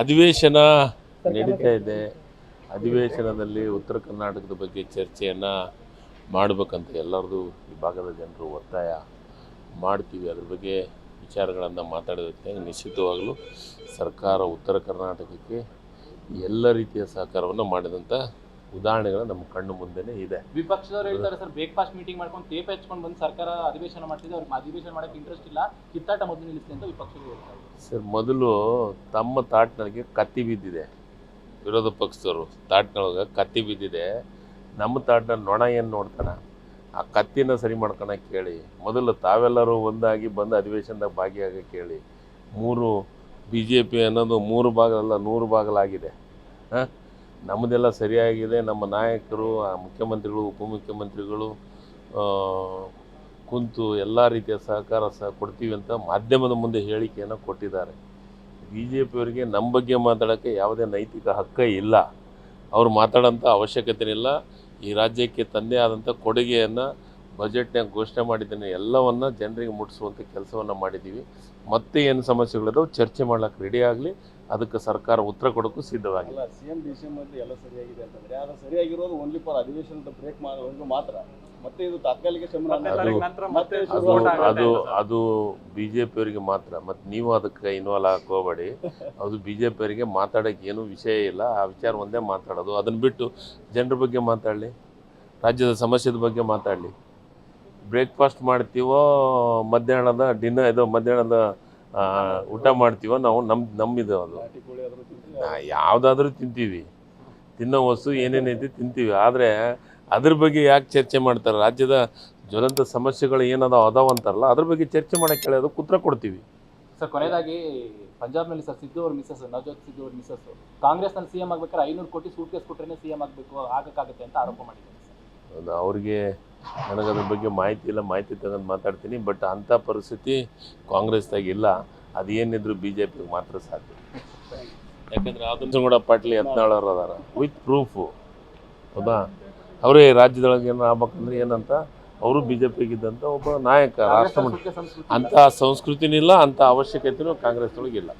ಅಧಿವೇಶನ ನಡೀತಾ ಇದೆ. ಅಧಿವೇಶನದಲ್ಲಿ ಉತ್ತರ ಕರ್ನಾಟಕದ ಬಗ್ಗೆ ಚರ್ಚೆಯನ್ನು ಮಾಡಬೇಕಂತ ಎಲ್ಲರದು ಈ ಭಾಗದ ಜನರು ಒತ್ತಾಯ ಮಾಡ್ತೀವಿ. ಅದ್ರ ಬಗ್ಗೆ ವಿಚಾರಗಳನ್ನು ಮಾತಾಡೋದಕ್ಕೆ ನಿಶ್ಚಿತವಾಗಲೂ ಸರ್ಕಾರ ಉತ್ತರ ಕರ್ನಾಟಕಕ್ಕೆ ಎಲ್ಲ ರೀತಿಯ ಸಹಕಾರವನ್ನು ಮಾಡಿದಂಥ ಉದಾಹರಣೆಗಳು ನಮ್ಮ ಕಣ್ಣು ಮುಂದೆನೇ ಇದೆ. ವಿಪಕ್ಷದವ್ರು ಹೇಳ್ತಾರೆ ಸರ್, ಬ್ರೇಕ್ಫಾಸ್ಟ್ ಮೀಟಿಂಗ್ ಮಾಡ್ಕೊಂಡು ತೇಪ ಹಚ್ಕೊಂಡು ಬಂದು ಸರ್ಕಾರ ಅಧಿವೇಶನ ಮಾಡ್ತಿದೆ, ಅವ್ರಿಗೆ ಅಧಿವೇಶನ ಮಾಡೋಕ್ಕೆ ಇಂಟ್ರೆಸ್ಟ್ ಇಲ್ಲ, ಕಿತ್ತಾಟ ಮೊದಲು ನಿಲ್ಲಿಸಿ ಅಂತ ವಿಪಕ್ಷಗಳು ಹೇಳ್ತಾರೆ. ಸರ್, ಮೊದಲು ತಮ್ಮ ತಾಟ್ನೊಳಗೆ ಕತ್ತಿ ಬಿದ್ದಿದೆ. ವಿರೋಧ ಪಕ್ಷದವರು ತಾಟ್ನೊಳಗೆ ಕತ್ತಿ ಬಿದ್ದಿದೆ. ನಮ್ಮ ತಾಟ್ನ ನೊಣ ಏನು ನೋಡ್ತಾನೆ, ಆ ಕತ್ತಿನ ಸರಿ ಮಾಡ್ಕೊಳಕ್ಕೆ ಕೇಳಿ. ಮೊದಲು ತಾವೆಲ್ಲರೂ ಒಂದಾಗಿ ಬಂದು ಅಧಿವೇಶನದಾಗ ಭಾಗಿಯಾಗಕ್ಕೆ ಕೇಳಿ. BJP ಅನ್ನೋದು 3 ಭಾಗಲಲ್ಲ 100 ಭಾಗಲಾಗಿದೆ. ನಮ್ಮದೆಲ್ಲ ಸರಿಯಾಗಿದೆ. ನಮ್ಮ ನಾಯಕರು, ಮುಖ್ಯಮಂತ್ರಿಗಳು, ಉಪಮುಖ್ಯಮಂತ್ರಿಗಳು ಕುಂತು ಎಲ್ಲ ರೀತಿಯ ಸಹಕಾರ ಕೊಡ್ತೀವಿ ಅಂತ ಮಾಧ್ಯಮದ ಮುಂದೆ ಹೇಳಿಕೆಯನ್ನು ಕೊಟ್ಟಿದ್ದಾರೆ. BJPಯವರಿಗೆ ನಮ್ಮ ಬಗ್ಗೆ ಮಾತಾಡೋಕ್ಕೆ ಯಾವುದೇ ನೈತಿಕ ಹಕ್ಕ ಇಲ್ಲ. ಅವ್ರು ಮಾತಾಡೋಂಥ ಅವಶ್ಯಕತೆ ಇಲ್ಲ. ಈ ರಾಜ್ಯಕ್ಕೆ ತಂದೆ ಆದಂಥ ಕೊಡುಗೆಯನ್ನು ಬಜೆಟ್ನಾಗ ಘೋಷಣೆ ಮಾಡಿದ್ದೇನೆ, ಎಲ್ಲವನ್ನು ಜನರಿಗೆ ಮುಟ್ಟಿಸುವಂಥ ಕೆಲಸವನ್ನು ಮಾಡಿದ್ದೀವಿ. ಮತ್ತೆ ಏನು ಸಮಸ್ಯೆಗಳಿದಾವೆ ಚರ್ಚೆ ಮಾಡ್ಲಿಕ್ಕೆ ರೆಡಿ ಆಗಲಿ. ಅದಕ್ಕೆ ಸರ್ಕಾರ ಉತ್ತರ ಕೊಡೋಕ್ಕೂ ಸಿದ್ಧವಾಗಿಲ್ಲ. CM DCM ಎಲ್ಲ ಸರಿಯಾಗಿದೆ ಅಂತಂದರೆ ಅದು ಸರಿಯಾಗಿರೋದು ಓನ್ಲಿ ಫಾರ್ ಅಧಿವೇಶನದ ಬ್ರೇಕ್ ಮಾಡೋದು ಮಾತ್ರ. ಮತ್ತೆ ಇದು ತಾತ್ಕಾಲಿಕ ಅದು BJPಯವರಿಗೆ ಮಾತ್ರ. ಮತ್ತು ನೀವು ಅದಕ್ಕೆ ಇನ್ವಾಲ್ವ್ ಹಾಕೋಬೇಡಿ. ಅದು BJPಯವರಿಗೆ ಮಾತಾಡೋಕ್ಕೆ ಏನೂ ವಿಷಯ ಇಲ್ಲ. ಆ ವಿಚಾರ ಒಂದೇ ಮಾತಾಡೋದು. ಅದನ್ನು ಬಿಟ್ಟು ಜನರ ಬಗ್ಗೆ ಮಾತಾಡಲಿ, ರಾಜ್ಯದ ಸಮಸ್ಯೆದ ಬಗ್ಗೆ ಮಾತಾಡಲಿ. ಬ್ರೇಕ್ಫಾಸ್ಟ್ ಮಾಡ್ತೀವೋ, ಮಧ್ಯಾಹ್ನದ ಮಧ್ಯಾಹ್ನದ ಊಟ ಮಾಡ್ತೀವೋ, ನಾವು ನಮ್ಮಿದೆ ಅದು. ಯಾವುದಾದ್ರೂ ತಿಂತೀವಿ, ತಿನ್ನೋ ವಸ್ತು ಏನೇನೈತಿ ತಿಂತೀವಿ. ಆದರೆ ಅದ್ರ ಬಗ್ಗೆ ಯಾಕೆ ಚರ್ಚೆ ಮಾಡ್ತಾರೆ? ರಾಜ್ಯದ ಜ್ವಲಂತ ಸಮಸ್ಯೆಗಳು ಅದಾವಂತಾರಲ್ಲ, ಅದ್ರ ಬಗ್ಗೆ ಚರ್ಚೆ ಮಾಡೋಕ್ಕೆ ಕೇಳೋದು ಉತ್ತರ ಕೊಡ್ತೀವಿ. ಸರ್, ಕೊನೆಯದಾಗಿ ಪಂಜಾಬ್ನಲ್ಲಿ ಸರ್ ಸಿದ್ದು ಅವ್ರ ಮಿಸಸ್, ನವಜೋತ್ ಸಿದ್ದು ಅವ್ರ ಮಿಸಸ್ ಕಾಂಗ್ರೆಸ್ನಲ್ಲಿ CM ಆಗ್ಬೇಕಾದ್ರೆ 500 ಕೋಟಿ ಸೂಟ್ ಕೇಸ್ ಕೊಟ್ಟರೆ CM ಆಗಬೇಕು, ಆಗಕ್ಕಾಗುತ್ತೆ ಅಂತ ಆರೋಪ ಮಾಡಿದ್ದಾರೆ ಸರ್. ಅವ್ರಿಗೆ ನನಗದ್ರ ಬಗ್ಗೆ ಮಾಹಿತಿ ಇಲ್ಲ. ಮಾಹಿತಿ ತಗೊಂಡು ಮಾತಾಡ್ತೀನಿ. ಬಟ್ ಅಂಥ ಪರಿಸ್ಥಿತಿ ಕಾಂಗ್ರೆಸ್ದಾಗ ಇಲ್ಲ. ಅದೇನಿದ್ರು BJPಗೆ ಮಾತ್ರ ಸಾಧ್ಯ. ಯಾಕಂದರೆ ಅದನ್ನು ಕೂಡ ಪಾಟೀಲ್ ಯತ್ನಾಳವ್ರು ಅದಾರ ವಿತ್ ಪ್ರೂಫು. ಹೌದಾ? ಅವರೇ ರಾಜ್ಯದೊಳಗೆ ಏನು ಆಗ್ಬೇಕಂದ್ರೆ ಏನಂತ ಅವರು BJPಗಿದ್ದಂಥ ಒಬ್ಬ ನಾಯಕ, ರಾಷ್ಟ್ರಮಂತ್ರಿ. ಅಂಥ ಸಂಸ್ಕೃತಿನೂ ಇಲ್ಲ, ಅಂಥ ಅವಶ್ಯಕತೆಯೂ ಕಾಂಗ್ರೆಸ್ನೊಳಗಿಲ್ಲ.